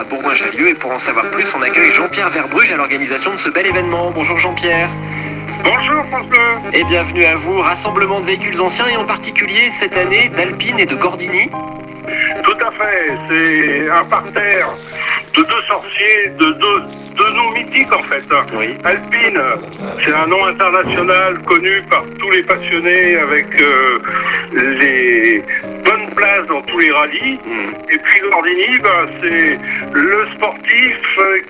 Bourgoin-Jallieu. Et pour en savoir plus, on accueille Jean-Pierre Verbruge à l'organisation de ce bel événement. Bonjour Jean-Pierre. Bonjour François. Et bienvenue à vous. Rassemblement de véhicules anciens et en particulier cette année d'Alpine et de Gordini. Tout à fait, c'est un parterre de deux sorciers, de deux noms mythiques en fait. Oui. Alpine, c'est un nom international connu par tous les passionnés avec les bonnes places dans tous les rallyes. Et puis Gordini, c'est le sportif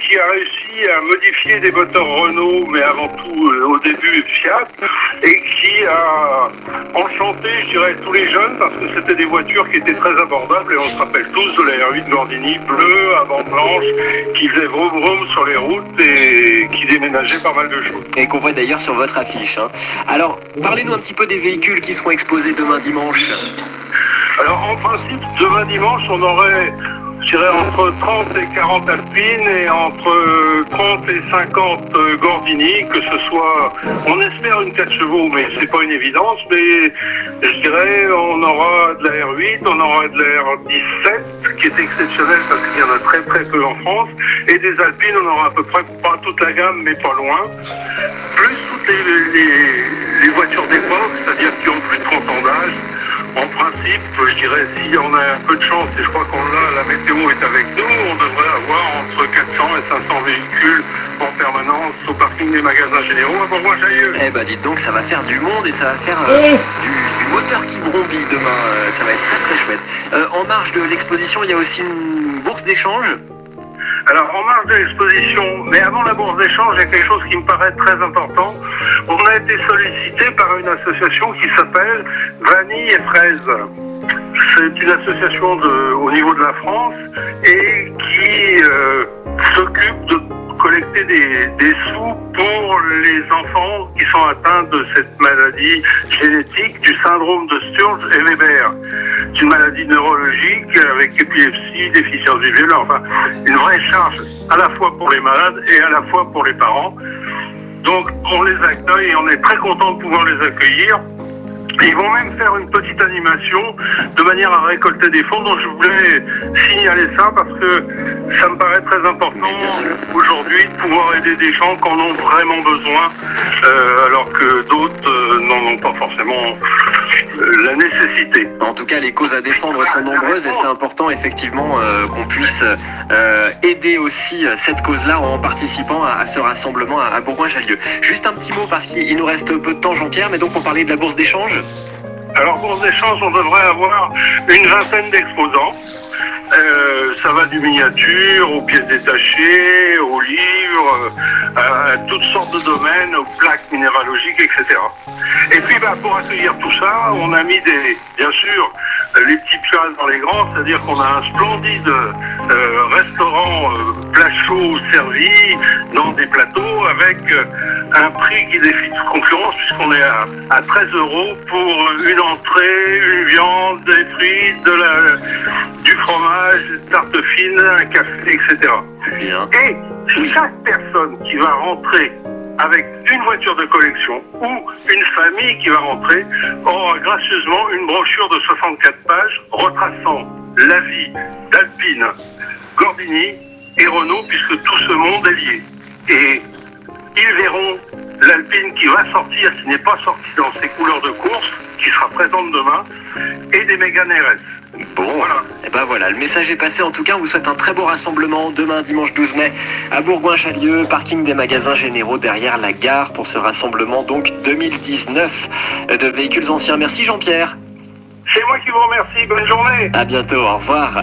qui a réussi à modifier des moteurs Renault, mais avant tout au début Fiat, et qui a enchanté, je dirais, tous les jeunes parce que c'était des voitures qui étaient très abordables et on se rappelle tous de la R8 Gordini bleue, avant blanche, qui faisait vroom vroom sur les routes et qui déménageait pas mal de choses. Et qu'on voit d'ailleurs sur votre affiche. Alors, parlez-nous un petit peu des véhicules qui seront exposés demain dimanche. Alors en principe, demain dimanche, on aurait, je dirais, entre 30 et 40 Alpines et entre 30 et 50 Gordini, que ce soit, on espère une 4 chevaux, mais c'est pas une évidence, mais je dirais, on aura de la R8, on aura de la R17, qui est exceptionnelle parce qu'il y en a très très peu en France, et des Alpines, on aura à peu près pas toute la gamme, mais pas loin, plus toutes les voitures d'époque, c'est-à-dire qui ont plus de 30 ans d'âge. En principe, je dirais, si on a un peu de chance, et je crois qu'on l'a, la météo est avec nous, on devrait avoir entre 400 et 500 véhicules en permanence au parking des magasins généraux à Bourgoin-Jallieu. Eh ben dites donc, ça va faire du monde et ça va faire du moteur qui brombit demain. Ça va être très très chouette. En marge de l'exposition, il y a aussi une bourse d'échange. Alors, en marge de l'exposition, mais avant la bourse d'échange, il y a quelque chose qui me paraît très important. On a été sollicité par une association qui s'appelle Vanille et Fraise. C'est une association au niveau de la France et qui s'occupe de collecter des sous pour les enfants qui sont atteints de cette maladie génétique du syndrome de Sturge et Weber. C'est une maladie neurologique avec épilepsie, déficience visuelle, enfin une vraie charge à la fois pour les malades et à la fois pour les parents. Donc on les accueille et on est très content de pouvoir les accueillir. Ils vont même faire une petite animation de manière à récolter des fonds, donc je voulais signaler ça parce que ça me paraît très important aujourd'hui de pouvoir aider des gens qui en ont vraiment besoin, alors que d'autres n'en ont pas forcément la nécessité. En tout cas, les causes à défendre sont nombreuses et c'est important effectivement qu'on puisse aider aussi cette cause-là en participant à ce rassemblement à Bourgoin-Jallieu. Juste un petit mot parce qu'il nous reste peu de temps, Jean-Pierre, mais donc on parlait de la bourse d'échange. Alors, bourse d'échange, on devrait avoir une vingtaine d'exposants. Ça va du miniature, aux pièces détachées, aux livres, à toutes sortes de domaines, aux plaques minéralogiques, etc. Et puis pour accueillir tout ça, on a mis bien sûr les petits pièces dans les grands, c'est-à-dire qu'on a un splendide restaurant plat chaud servi dans des plateaux avec un prix qui défie toute concurrence puisqu'on est à 13 € pour une entrée, une viande, des frites, du fromage, une tarte fine, un café, etc. Bien. Et chaque personne qui va rentrer avec une voiture de collection ou une famille qui va rentrer aura gracieusement une brochure de 64 pages retraçant la vie d'Alpine, Gordini et Renault puisque tout ce monde est lié. Et ils verront l'Alpine qui va sortir, qui n'est pas sortie dans ses couleurs de course, qui sera présente demain, et des Mégane RS. Bon, voilà. Et ben voilà, le message est passé. En tout cas, on vous souhaite un très beau rassemblement demain, dimanche 12 mai, à Bourgoin-Jallieu, parking des magasins généraux derrière la gare pour ce rassemblement donc 2019 de véhicules anciens. Merci Jean-Pierre. C'est moi qui vous remercie. Bonne journée. À bientôt, au revoir.